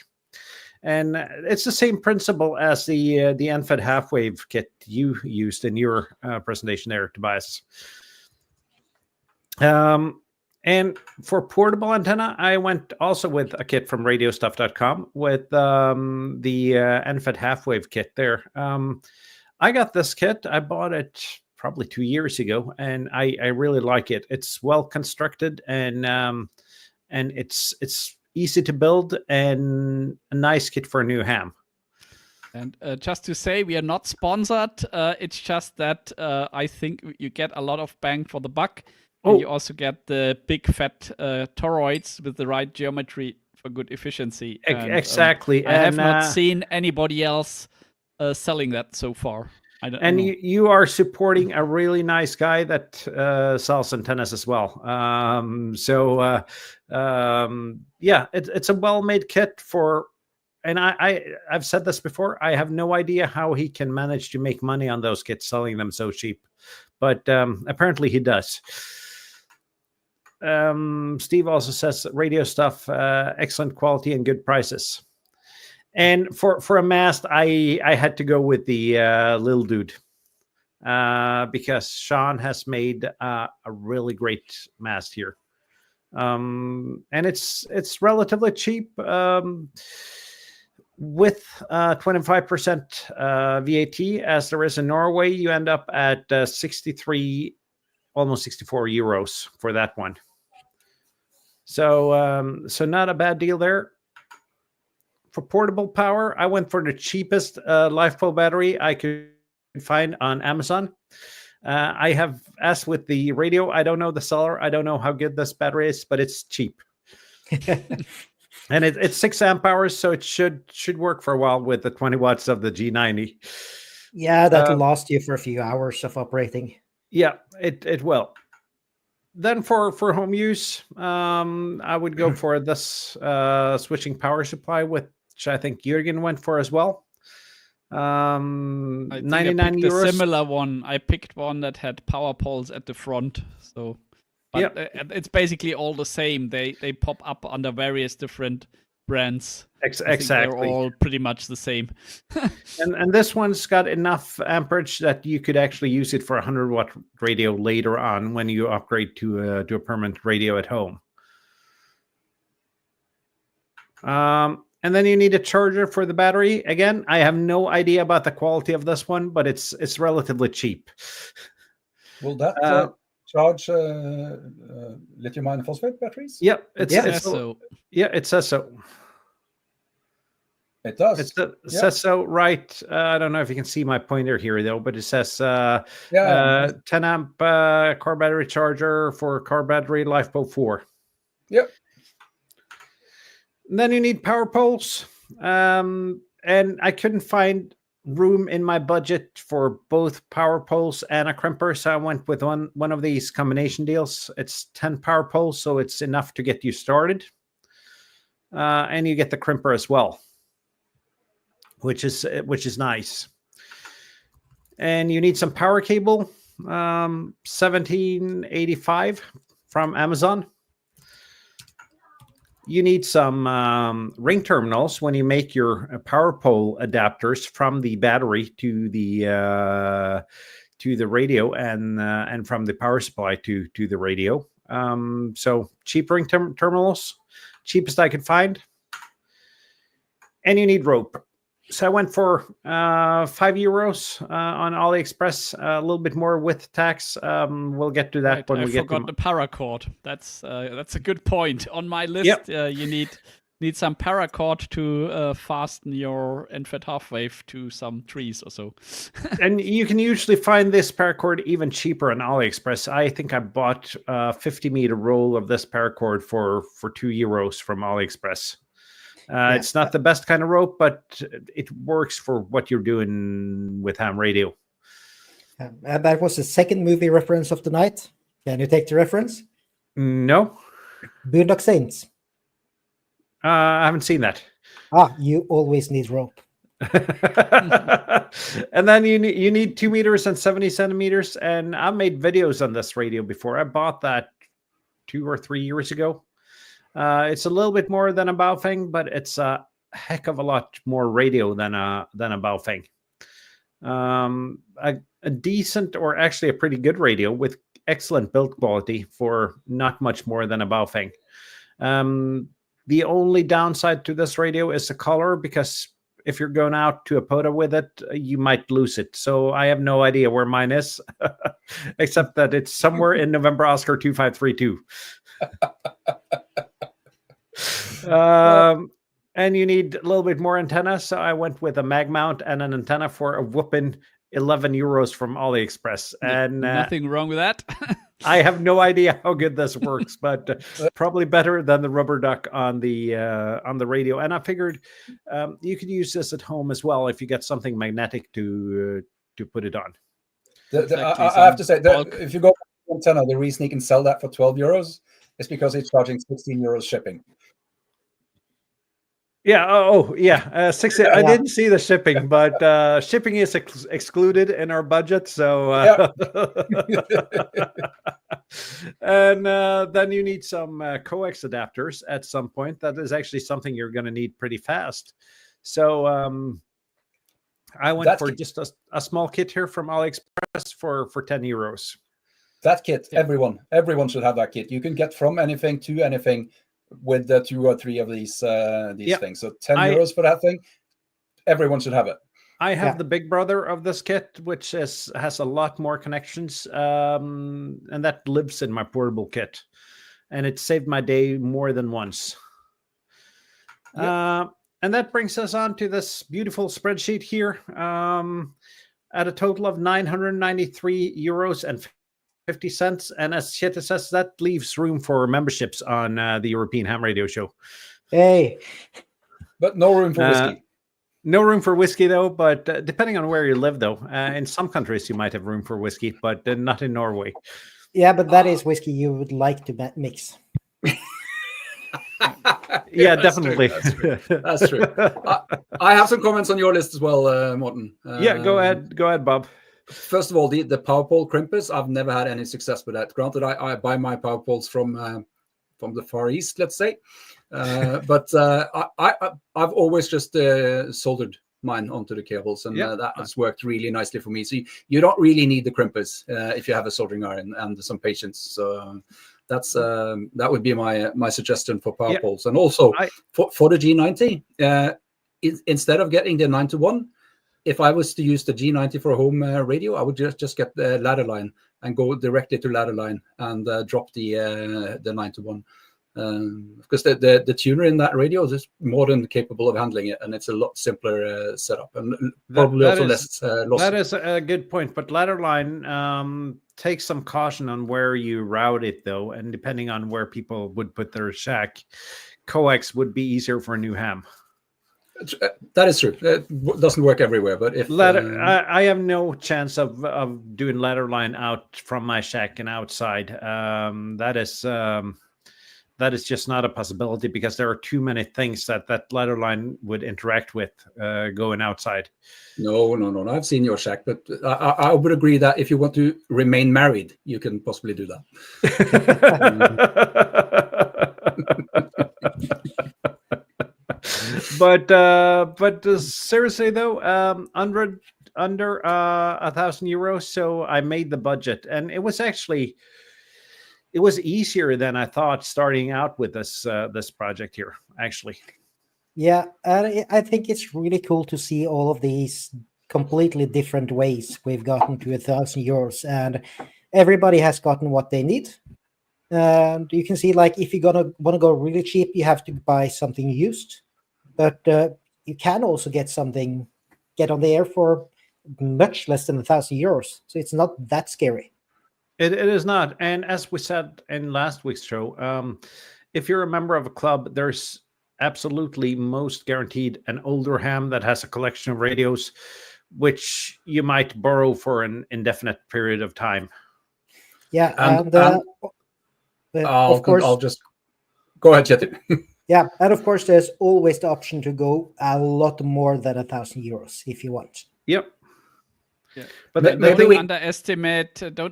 And it's the same principle as the NFED half-wave kit you used in your presentation there, Tobias. And for portable antenna, I went also with a kit from radiostuff.com with the NFED half-wave kit there. I got this kit. I bought it probably 2 years ago, and I really like it. It's well constructed and it's easy to build and a nice kit for a new ham. And just to say, we are not sponsored. It's just that I think you get a lot of bang for the buck. And you also get the big fat toroids with the right geometry for good efficiency. And, exactly. I have not seen anybody else selling that so far. You are supporting a really nice guy that sells antennas as well. It's a well-made kit for. And I've said this before. I have no idea how he can manage to make money on those kits selling them so cheap, but apparently he does. Steve also says Radio Stuff, excellent quality and good prices. And for a mast, I had to go with the Lil Dude because Sean has made a really great mast here. And it's relatively cheap. With 25% VAT, as there is in Norway, you end up at 63, almost 64 euros for that one. So not a bad deal there. For portable power, I went for the cheapest LiFePro battery I could find on Amazon. I have asked with the radio. I don't know the seller. I don't know how good this battery is, but it's cheap. And it's 6 amp hours, so it should work for a while with the 20 watts of the G90. Yeah, that'll last you for a few hours of operating. Yeah, it will. Then for home use, I would go for this switching power supply, which I think Jürgen went for as well. 99 euros. A similar one. I picked one that had power poles at the front. So, but it's basically all the same. They pop up under various different brands. I think Exactly. they're all pretty much the same. And this one's got enough amperage that you could actually use it for a 100-watt radio later on when you upgrade to a permanent radio at home. And then you need a charger for the battery. Again, I have no idea about the quality of this one, but it's relatively cheap. Will that charge lithium iron phosphate batteries? Yep, It it's so. yeah, it says so. It does. It says so, right? I don't know if you can see my pointer here though, but it says 10 amp car battery charger for car battery LifeBoat 4. Yep. And then you need power poles, and I couldn't find room in my budget for both power poles and a crimper, so I went with one of these combination deals. It's 10 power poles, so it's enough to get you started, and you get the crimper as well, which is nice. And you need some power cable, 1785 from Amazon. You need some ring terminals when you make your power pole adapters from the battery to the radio and from the power supply to the radio. So cheap ring terminals, cheapest I could find. And you need rope. So I went for €5 on AliExpress, a little bit more with tax. We'll get to that when we get to... I forgot the paracord. That's a good point. On my list, Yep. You need some paracord to fasten your NFET half wave to some trees or so. And you can usually find this paracord even cheaper on AliExpress. I think I bought a 50-meter roll of this paracord for €2 from AliExpress. It's not the best kind of rope, but it works for what you're doing with ham radio. That was the second movie reference of the night. Can you take the reference? No. Boondock Saints. I haven't seen that. You always need rope. And then you need 2 meters and 70 centimeters. And I've made videos on this radio before. I bought that 2 or 3 years ago. It's a little bit more than a Baofeng, but it's a heck of a lot more radio than a Baofeng. A decent, or actually a pretty good radio with excellent build quality for not much more than a Baofeng. The only downside to this radio is the color, because if you're going out to a POTA with it, you might lose it. So I have no idea where mine is, except that it's somewhere in November Oscar 2532. And you need a little bit more antenna, so I went with a mag mount and an antenna for a whooping €11 from AliExpress. And nothing wrong with that. I have no idea how good this works, but probably better than the rubber duck on the radio. And I figured you could use this at home as well if you get something magnetic to put it on. I have to say that if you go to the antenna, the reason you can sell that for €12 is because it's charging €16 shipping. Yeah. 60. I didn't see the shipping, but shipping is excluded in our budget. So, and then you need some coax adapters at some point. That is actually something you're going to need pretty fast. So, I went for just a small kit here from AliExpress for €10. That kit, everyone should have that kit. You can get from anything to anything with the 2 or 3 of these things. So €10 for that thing. Everyone should have it. I have the big brother of this kit, which has a lot more connections, and that lives in my portable kit, and it saved my day more than once. And that brings us on to this beautiful spreadsheet here, at a total of €993.50. And as Kjetil says, that leaves room for memberships on the European Ham Radio Show. Hey, but no room for whiskey. No room for whiskey, though. But depending on where you live, though, in some countries you might have room for whiskey, but not in Norway. Yeah, but that is whiskey you would like to mix. Yeah, definitely. That's true. I have some comments on your list as well, Morten. Yeah, go ahead, Bob. First of all, the power pole crimpers, I've never had any success with that. Granted, I buy my power poles from the Far East, let's say. I've always just soldered mine onto the cables, and that has worked really nicely for me. So you don't really need the crimpers if you have a soldering iron and some patience. So that would be my suggestion for power poles. And also for the G90, instead of getting the 9-to-1, if I was to use the G90 for a home radio, I would just get the ladder line and go directly to ladder line and drop the 9-to-1. Because the tuner in that radio is more than capable of handling it, and it's a lot simpler setup, and probably less loss. That is a good point, but ladder line takes some caution on where you route it, though, and depending on where people would put their shack, coax would be easier for a new ham. That is true. It doesn't work everywhere, but if ladder, I have no chance of doing ladder line out from my shack and outside. That is just not a possibility because there are too many things that ladder line would interact with going outside. No. I've seen your shack, but I would agree that if you want to remain married, you can possibly do that. But seriously though, under €1,000. So I made the budget, and it was easier than I thought starting out with this project here, actually. Yeah, and I think it's really cool to see all of these completely different ways we've gotten to €1,000, and everybody has gotten what they need. And you can see, like, if you're want to go really cheap, you have to buy something used, but you can also get on the air for much less than €1,000. So it's not that scary. It is not. And as we said in last week's show, if you're a member of a club, there's absolutely most guaranteed an older ham that has a collection of radios, which you might borrow for an indefinite period of time. Yeah. Of course, I'll just go ahead, Kjetil. Yeah. And of course, there's always the option to go a lot more than €1,000 if you want. Yep. Yeah. But don't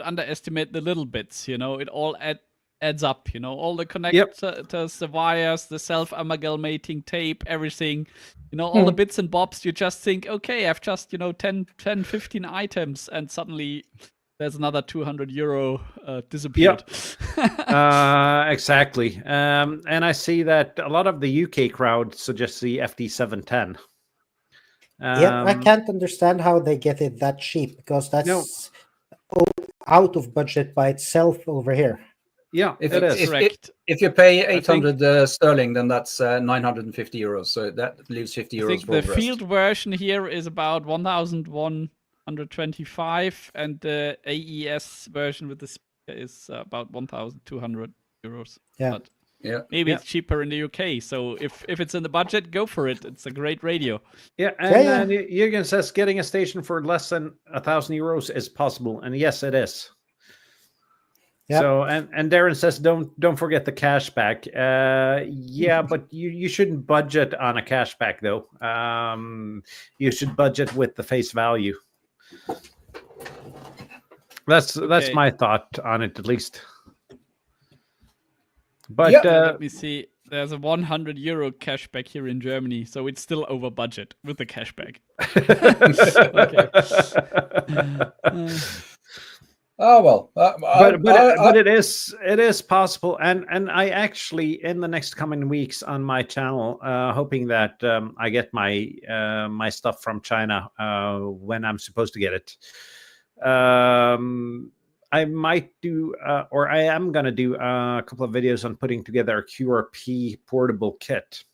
underestimate the little bits. It all adds up. All the connectors, the wires, the self-amalgamating tape, everything. All the bits and bobs. You just think, okay, I've just 10, 15 items, and suddenly there's another €200 disappeared. Yep. Exactly. And I see that a lot of the UK crowd suggests the FD710. Yeah, I can't understand how they get it that cheap, because that's out of budget by itself over here. Yeah, if it is. If you pay 800 sterling, then that's €950. So that leaves €50 I think for the the rest. field version here is about 1,125, and the AES version with the speaker is about €1,200. Yeah. But maybe it's cheaper in the UK. So if it's in the budget, go for it. It's a great radio. Yeah, and Jürgen says getting a station for less than €1,000 is possible, and yes, it is. Yep. So and Darren says don't forget the cashback. Yeah, but you shouldn't budget on a cashback though. You should budget with the face value. That's my thought on it, at least. But let me see. There's a €100 cashback here in Germany, so it's still over budget with the cashback. Oh well, but it is possible, and I actually in the next coming weeks on my channel, hoping that I get my stuff from China when I'm supposed to get it. I might do, or I am going to do a couple of videos on putting together a QRP portable kit.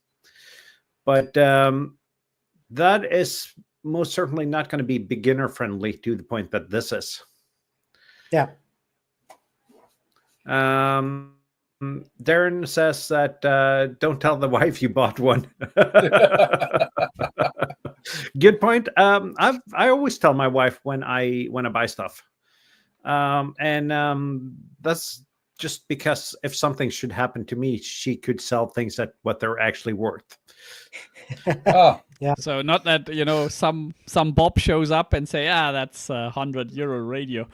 But that is most certainly not going to be beginner friendly to the point that this is. Yeah. Darren says that don't tell the wife you bought one. Good point. I always tell my wife when I buy stuff. And that's just because if something should happen to me, she could sell things at what they're actually worth. Ah, So not that some Bob shows up and say, that's a €100 radio.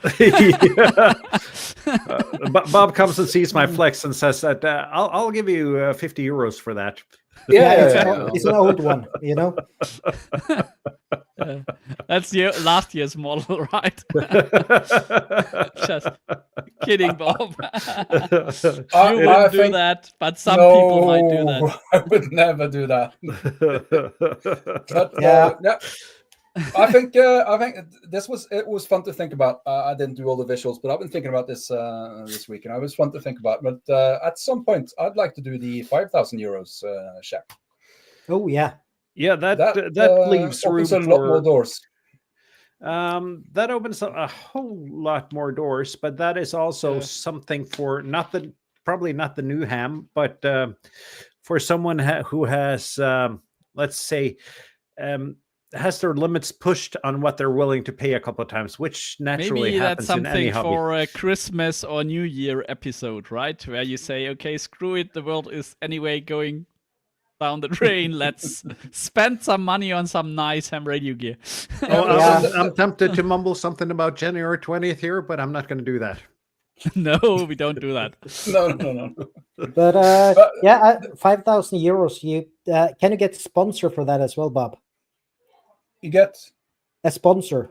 Bob comes and sees my flex and says that I'll give you €50 for that. It's an old one, That's last year's model, right? Just kidding, Bob. You wouldn't do that, but some people might do that. I would never do that. But Yeah. I think it was fun to think about. I didn't do all the visuals, but I've been thinking about this this week, and it was fun to think about. But at some point, I'd like to do the €5,000 shack. Oh yeah. Yeah, that leaves room opens a lot more doors. That opens a whole lot more doors, but that is also something for probably not the new ham, but for someone who has, let's say, has their limits pushed on what they're willing to pay a couple of times, which naturally maybe happens that's in any something hobby. for a Christmas or New Year episode, right? Where you say, okay, screw it, the world is anyway going down the drain. Let's spend some money on some nice ham radio gear. I'm tempted to mumble something about January 20th here, but I'm not going to do that. No, we don't do that. No. But €5,000. You can you get a sponsor for that as well, Bob? You get A sponsor.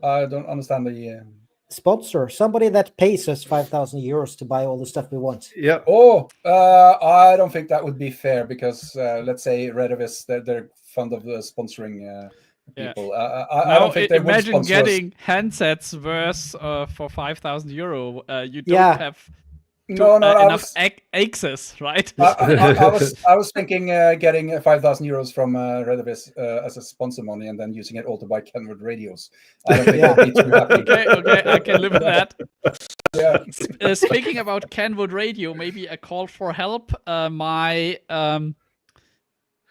I don't understand the Sponsor, somebody that pays us €5,000 to buy all the stuff we want. Yeah. Oh, I don't think that would be fair because let's say Redovis, they're fond of sponsoring people. I don't think they would imagine sponsor us. getting handsets worth for €5,000. You don't Yeah. have No, enough access, right? I was thinking getting €5,000 from Redovis as a sponsor money and then using it all to buy Kenwood radios. I don't think they'd be too happy. Okay, I can live with that. Yeah. Speaking about Kenwood radio, maybe a call for help. My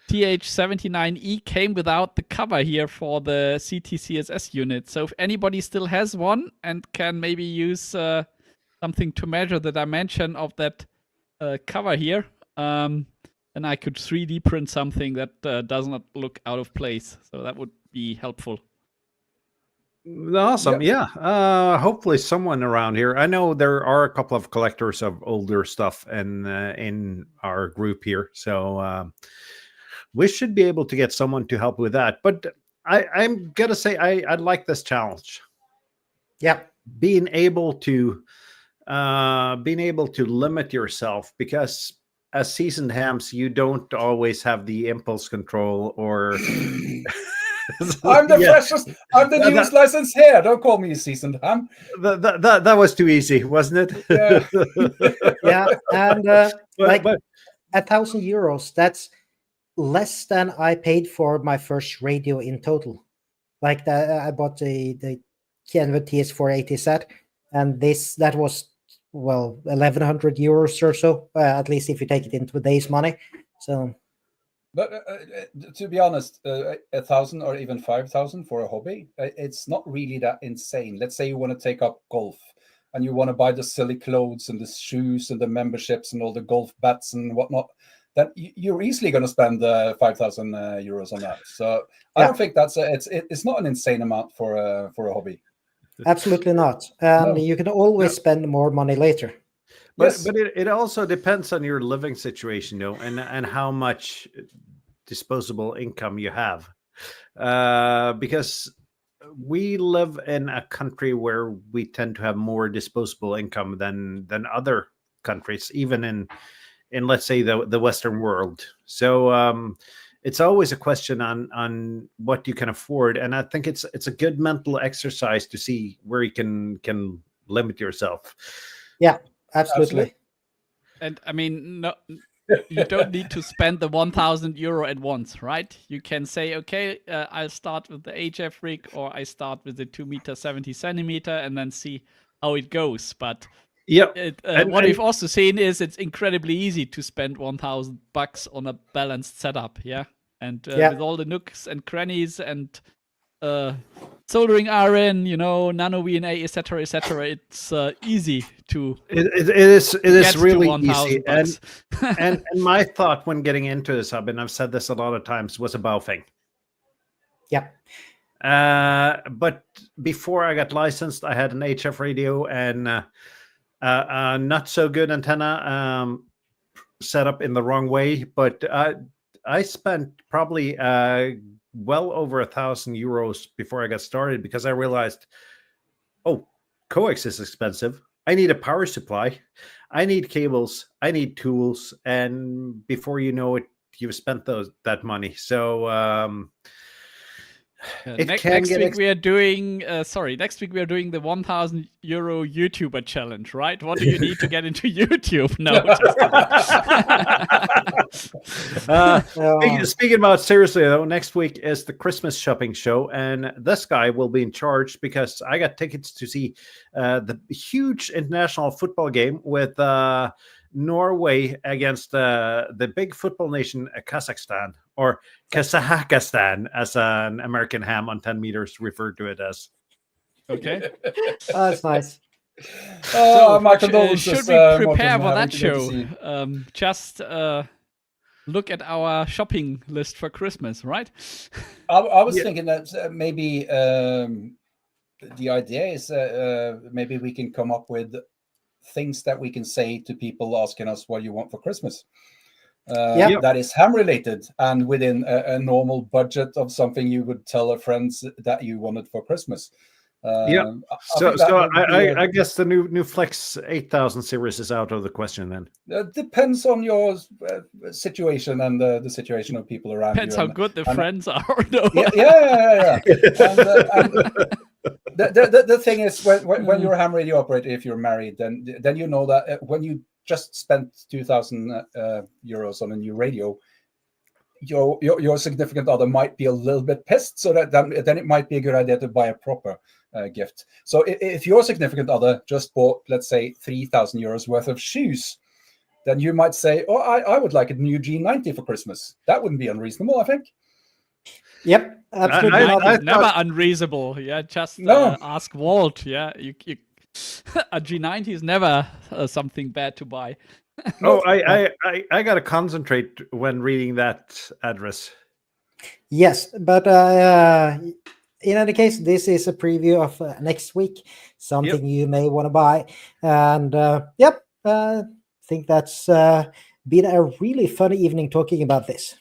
TH79E came without the cover here for the CTCSS unit. So if anybody still has one and can maybe use something to measure the dimension of that cover here, then I could 3D print something that does not look out of place. So that would be helpful. Awesome. Yeah. Hopefully someone around here. I know there are a couple of collectors of older stuff in our group here. So we should be able to get someone to help with that. But I'm going to say I like this challenge. Yeah. Being able to limit yourself, because as seasoned hams, you don't always have the impulse control or I'm the freshest. I'm the newest license here. Don't call me a seasoned ham. That was too easy, wasn't it? Yeah. And but €1,000, that's less than I paid for my first radio in total. Like I bought the Kenwood TS480 set, and that was €1,100 or so, at least if you take it in today's money. So, but to be honest, 1,000 or even 5,000 for a hobby, it's not really that insane. Let's say you want to take up golf, and you want to buy the silly clothes and the shoes and the memberships and all the golf bats and whatnot. Then you're easily going to spend €5,000 on that. So I don't think it's not an insane amount for a hobby. Absolutely not. And you can always spend more money later. But it also depends on your living situation, and how much disposable income you have. Because we live in a country where we tend to have more disposable income than other countries, even in let's say the Western world. So it's always a question on what you can afford, and I think it's a good mental exercise to see where you can limit yourself. Yeah, absolutely. And I mean, no, you don't need to spend the €1,000 at once, right? You can say, okay, I'll start with the HF rig, or I start with the 2 meter 70 centimeter, and then see how it goes. But what we've also seen is it's incredibly easy to spend $1,000 on a balanced setup, and with all the nooks and crannies and soldering iron, nano VNA, etc., etc. It's easy to It is get to really 1,000 easy. bucks. And my thought when getting into this hub, and I've said this a lot of times, was a Baofeng. Yeah. But before I got licensed, I had an HF radio and not so good antenna set up in the wrong way. But I spent probably well over €1,000 before I got started because I realized, oh, coax is expensive. I need a power supply. I need cables. I need tools. And before you know it, you've spent that money. So next week we are doing next week we are doing the €1,000 YouTuber challenge, right? What do you need to get into YouTube? No. Speaking about seriously though, next week is the Christmas shopping show, and this guy will be in charge because I got tickets to see the huge international football game with Norway against the big football nation Kazakhstan, or Kazakhstan, as an American ham on 10 meters referred to it as. Okay. That's nice. My condolences. Should we prepare Morten, for that having to go to show? see. Just look at our shopping list for Christmas, right? I was thinking that maybe the idea is maybe we can come up with things that we can say to people asking us what you want for Christmas. That is ham related and within a normal budget of something you would tell a friend that you wanted for Christmas. I guess the new Flex 8000 series is out of the question then. Depends on your situation and the situation of people around Depends you. how good the friends are. No. Yeah. The thing is, when you're a ham radio operator, if you're married, then you know that when you just spent €2,000 on a new radio, your significant other might be a little bit pissed. So then it might be a good idea to buy a proper gift. So if your significant other just bought, let's say, €3,000 worth of shoes, then you might say, "Oh, I would like a new G90 for Christmas." That wouldn't be unreasonable, I think. Yep, absolutely. It's never unreasonable. Yeah, just ask Walt. Yeah, you a G90 is never something bad to buy. I gotta concentrate when reading that address. Yes, but in any case, this is a preview of next week, something you may want to buy. And I think that's been a really fun evening talking about this.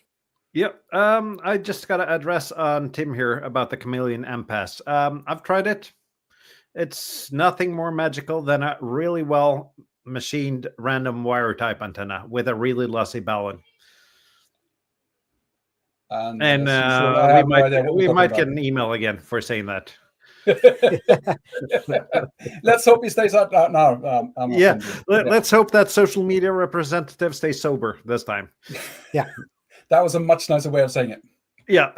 Yep. I just got an address on Tim here about the Chameleon M-Pass. I've tried it. It's nothing more magical than a really well machined random wire type antenna with a really lossy balun. And we might get an email again for saying that. Let's hope he stays out now. Let's hope that social media representative stays sober this time. Yeah. That was a much nicer way of saying it. Yeah.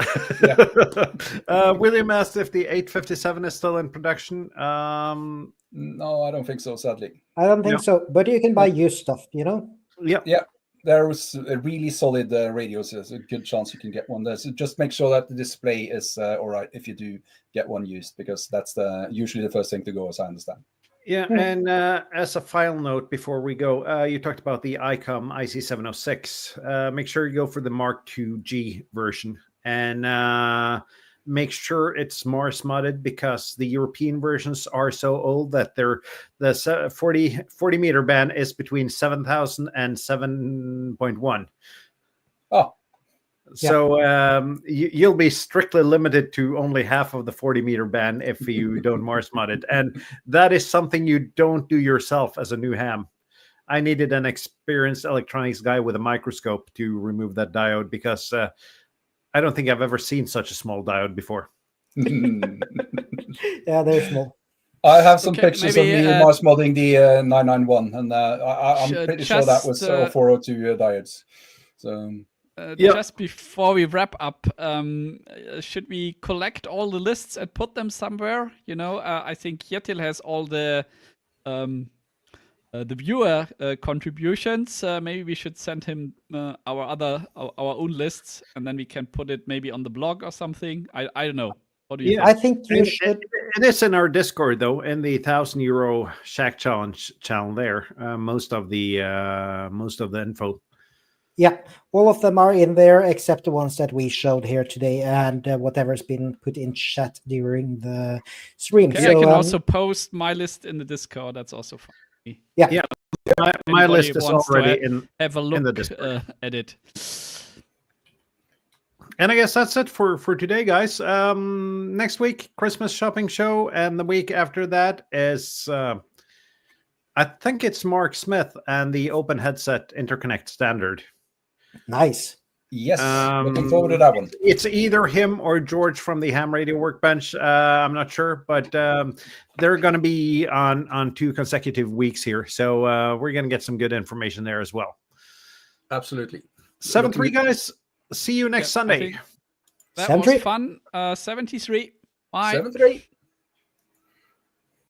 William asked if the 857 is still in production. No, I don't think so, sadly. I don't think so, but you can buy used stuff, Yeah. There was a really solid radios. There's a good chance you can get one there. So just make sure that the display is all right if you do get one used, because that's usually the first thing to go, as I understand. Yeah, and as a final note before we go, you talked about the ICOM IC706. Make sure you go for the Mark II-G version, and make sure it's Mars modded, because the European versions are so old that the 40 meter band is between 7,000 and 7.1. Oh. So you'll be strictly limited to only half of the 40 meter band if you don't Mars mod it. And that is something you don't do yourself as a new ham. I needed an experienced electronics guy with a microscope to remove that diode, because I don't think I've ever seen such a small diode before. Yeah, they're small. I have some pictures of me Mars modding the 991, and I'm pretty sure that was 402 diodes. So... Just before we wrap up, should we collect all the lists and put them somewhere? I think Kjetil has all the viewer contributions. Maybe we should send him our own lists, and then we can put it maybe on the blog or something. I don't know. What do you Yeah, I think? think you And should. it is in our Discord though, in the €1,000 It is in our Discord though, in the €1,000 Shack Challenge channel. There, most of the info. Yeah, all of them are in there except the ones that we showed here today, and whatever's been put in chat during the stream. Okay, So, I can also post my list in the Discord. That's also fun. yeah. Yeah. My Anybody list is wants to already in have a the look Discord. at it. And I guess that's it for today, guys. Next week, Christmas shopping show, and the week after that is I think it's Mark Smith and the Open Headset Interconnect Standard. Nice. Yes, looking forward to that one. It's either him or George from the Ham Radio Workbench. I'm not sure, but they're going to be on 2 consecutive weeks here, so we're going to get some good information there as well. Absolutely. 7-3, guys. See you next Sunday. That 7-3. was fun. 73. Bye. 7-3.